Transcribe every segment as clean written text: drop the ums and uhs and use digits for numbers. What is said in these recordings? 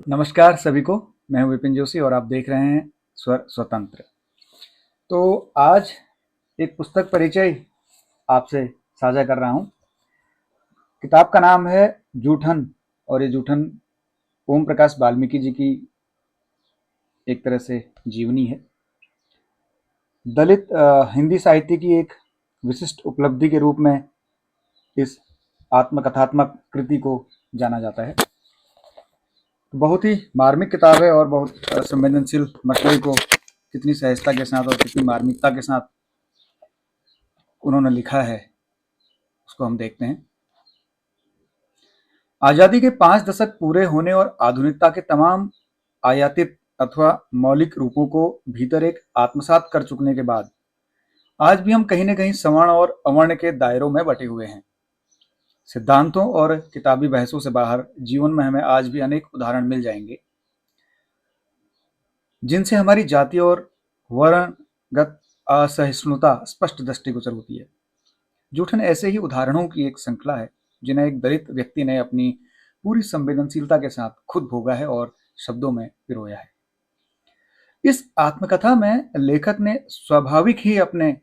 नमस्कार सभी को। मैं हूं विपिन जोशी और आप देख रहे हैं स्वर स्वतंत्र। तो आज एक पुस्तक परिचय आपसे साझा कर रहा हूं। किताब का नाम है जूठन और ये जूठन ओम प्रकाश वाल्मीकि जी की एक तरह से जीवनी है। दलित हिंदी साहित्य की एक विशिष्ट उपलब्धि के रूप में इस आत्मकथात्मक कृति को जाना जाता है। बहुत ही मार्मिक किताब है और बहुत संवेदनशील मसले को कितनी सहजता के साथ और कितनी मार्मिकता के साथ उन्होंने लिखा है उसको हम देखते हैं। आजादी के 5 दशक पूरे होने और आधुनिकता के तमाम आयातित अथवा मौलिक रूपों को भीतर एक आत्मसात कर चुकने के बाद आज भी हम कहीं न कहीं सवर्ण और अवर्ण के दायरों में बटे हुए हैं। सिद्धांतों और किताबी बहसों से बाहर जीवन में हमें आज भी अनेक उदाहरण मिल जाएंगे जिनसे हमारी जाति और वर्णगत असहिष्णुता स्पष्ट दृष्टिगोचर होती है। जूठन ऐसे ही उदाहरणों की एक श्रृंखला है जिन्हें एक दलित व्यक्ति ने अपनी पूरी संवेदनशीलता के साथ खुद भोगा है और शब्दों में पिरोया है। इस आत्मकथा में लेखक ने स्वाभाविक ही अपने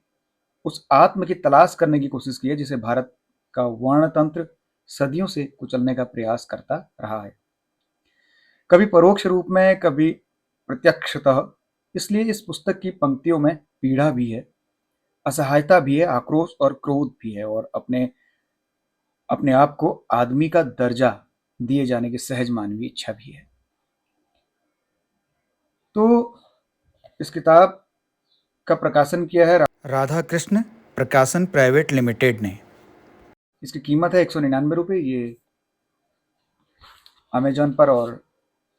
उस आत्म की तलाश करने की कोशिश की है जिसे भारत का वर्णतंत्र सदियों से कुचलने का प्रयास करता रहा है, कभी परोक्ष रूप में, कभी प्रत्यक्षतः। इसलिए इस पुस्तक की पंक्तियों में पीड़ा भी है, असहायता भी है, आक्रोश और क्रोध भी है और अपने अपने आप को आदमी का दर्जा दिए जाने की सहज मानवीय इच्छा भी है। तो इस किताब का प्रकाशन किया है राधा कृष्ण प्रकाशन प्राइवेट लिमिटेड ने। इसकी कीमत है 199 रुपये। ये अमेजॉन पर और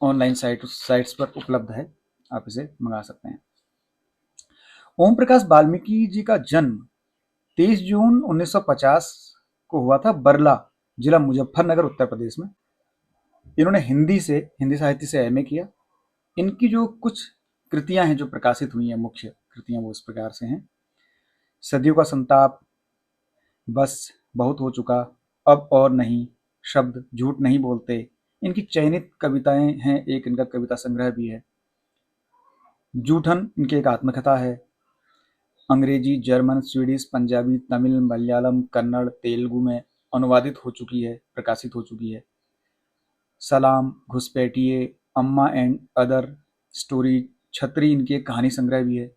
ऑनलाइन साइट्स पर उपलब्ध है, आप इसे मंगा सकते हैं। ओम प्रकाश वाल्मीकि जी का जन्म 23 जून 1950 को हुआ था बरला, जिला मुजफ्फरनगर, उत्तर प्रदेश में। इन्होंने हिंदी साहित्य से एमए किया। इनकी जो कुछ कृतियां हैं जो प्रकाशित हुई हैं, मुख्य कृतियां, वो इस प्रकार से हैं: सदियों का संताप, बस बहुत हो चुका, अब और नहीं, शब्द झूठ नहीं बोलते। इनकी चयनित कविताएं हैं, एक इनका कविता संग्रह भी है। जूठन इनकी एक आत्मकथा है। अंग्रेजी, जर्मन, स्वीडिश, पंजाबी, तमिल, मलयालम, कन्नड़, तेलुगु में अनुवादित हो चुकी है, प्रकाशित हो चुकी है। सलाम, घुसपैठिए, अम्मा एंड अदर स्टोरी, छतरी इनकी एक कहानी संग्रह भी है।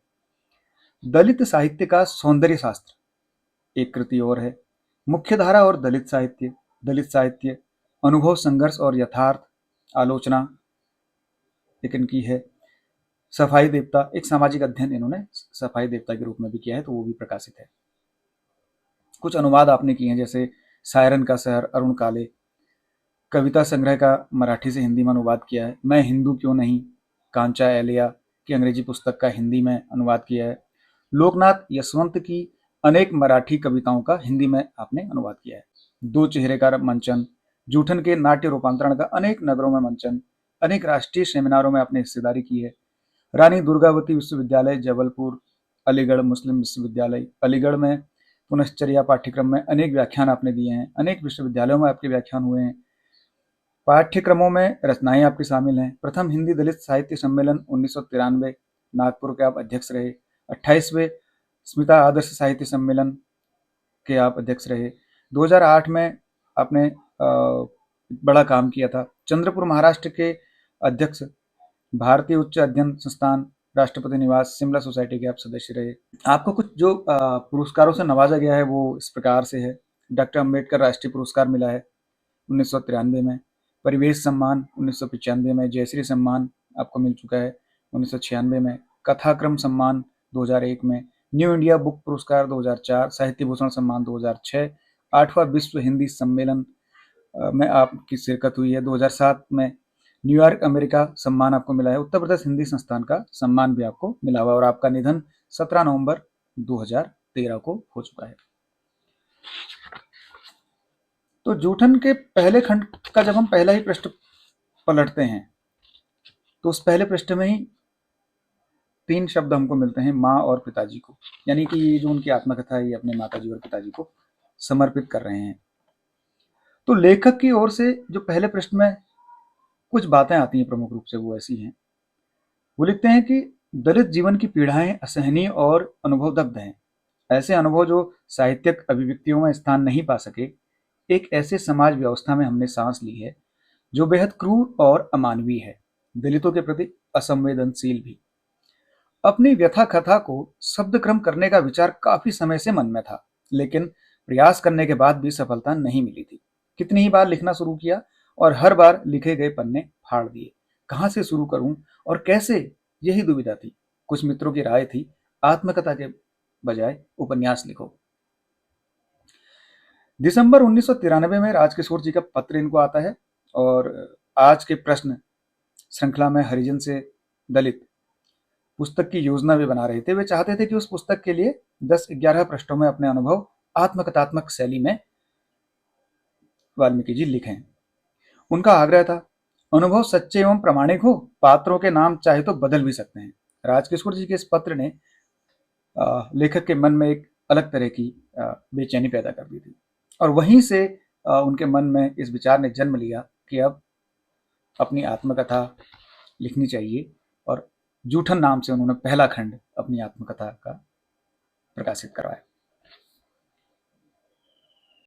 दलित साहित्य का सौंदर्य शास्त्र एक कृति और है। मुख्यधारा और दलित साहित्य, अनुभव, संघर्ष और यथार्थ आलोचना एक इनकी है। सफाई देवता, एक सामाजिक अध्ययन इन्होंने सफाई देवता के रूप में भी किया है, तो वो भी प्रकाशित है। कुछ अनुवाद आपने किए हैं, जैसे सायरन का शहर, अरुण काले। कविता संग्रह का मराठी से हिंदी में अनुवाद किया है। मैं हिंदू क्यों नहीं, कांचा एलिया की अंग्रेजी पुस्तक का हिंदी में अनुवाद किया है। लोकनाथ यशवंत की अनेक मराठी कविताओं का हिंदी में आपने अनुवाद किया है। दो चेहरे का मंचन, जूठन के नाट्य रूपांतरण का अनेक नगरों में मंचन, अनेक राष्ट्रीय सेमिनारों में आपने हिस्सेदारी की है। रानी दुर्गावती विश्वविद्यालय जबलपुर, अलीगढ़ मुस्लिम विश्वविद्यालय अलीगढ़ में पुनश्चर्या पाठ्यक्रम में अनेक व्याख्यान आपने दिए हैं। अनेक विश्वविद्यालयों में आपके व्याख्यान हुए हैं। पाठ्यक्रमों में रचनाएं आपकी शामिल हैं। प्रथम हिंदी दलित साहित्य सम्मेलन 1993, नागपुर के आप अध्यक्ष रहे। 28वें स्मिता आदर्श साहित्य सम्मेलन के आप अध्यक्ष रहे। 2008 में आपने बड़ा काम किया था। चंद्रपुर महाराष्ट्र के अध्यक्ष, भारतीय उच्च अध्ययन संस्थान, राष्ट्रपति निवास, शिमला सोसाइटी के आप सदस्य रहे। आपको कुछ जो पुरस्कारों से नवाजा गया है वो इस प्रकार से है: डॉक्टर अम्बेडकर राष्ट्रीय पुरस्कार मिला है 1993 में, परिवेश सम्मान 1995 में, जयश्री सम्मान आपको मिल चुका है 1996 में, कथाक्रम सम्मान 2001 में, न्यू इंडिया बुक पुरस्कार 2004, साहित्य भूषण सम्मान 2006, 8वां विश्व हिंदी सम्मेलन में आपकी शिरकत हुई है। 2007 में न्यूयॉर्क अमेरिका सम्मान आपको मिला है। उत्तर प्रदेश हिंदी संस्थान का सम्मान भी आपको मिला हुआ और आपका निधन 17 नवंबर 2013 को हो चुका है। तो जूठन के पहले खंड का जब हम पहला ही पृष्ठ पलटते हैं तो उस पहले पृष्ठ में ही 3 शब्द हमको मिलते हैं, माँ और पिताजी को। यानी कि ये जो उनकी आत्मकथा है ये अपने माताजी और पिताजी को समर्पित कर रहे हैं। तो लेखक की ओर से जो पहले पृष्ठ में कुछ बातें आती हैं प्रमुख रूप से, वो ऐसी हैं। वो लिखते हैं कि दलित जीवन की पीड़ाएं असहनीय और अनुभवदग्ध हैं। ऐसे अनुभव जो साहित्यिक अभिव्यक्तियों में स्थान नहीं पा सके, एक ऐसे समाज व्यवस्था में हमने सांस ली है जो बेहद क्रूर और अमानवीय है, दलितों के प्रति असंवेदनशील भी। अपनी व्यथा कथा को शब्दक्रम करने का विचार काफी समय से मन में था, लेकिन प्रयास करने के बाद भी सफलता नहीं मिली थी। कितनी ही बार लिखना शुरू किया और हर बार लिखे गए पन्ने फाड़ दिए। कहाँ से शुरू करूं और कैसे, यही दुविधा थी। कुछ मित्रों की राय थी, आत्मकथा के बजाय उपन्यास लिखो। दिसंबर 1993 में राजकिशोर जी का पत्र इनको आता है और आज के प्रश्न श्रृंखला में हरिजन से दलित पुस्तक की योजना भी बना रहे थे। वे चाहते थे कि उस पुस्तक के लिए 10-11 पृष्ठों में अपने अनुभव आत्मकथात्मक शैली में वाल्मीकि जी लिखें। उनका आग्रह था, अनुभव सच्चे एवं प्रामाणिक हो, पात्रों के नाम चाहे तो बदल भी सकते हैं। राजकिशोर जी के इस पत्र ने लेखक के मन में एक अलग तरह की बेचैनी पैदा कर दी थी और वहीं से उनके मन में इस विचार ने जन्म लिया कि अब अपनी आत्मकथा लिखनी चाहिए और जूठन नाम से उन्होंने पहला खंड अपनी आत्मकथा का प्रकाशित करवाया।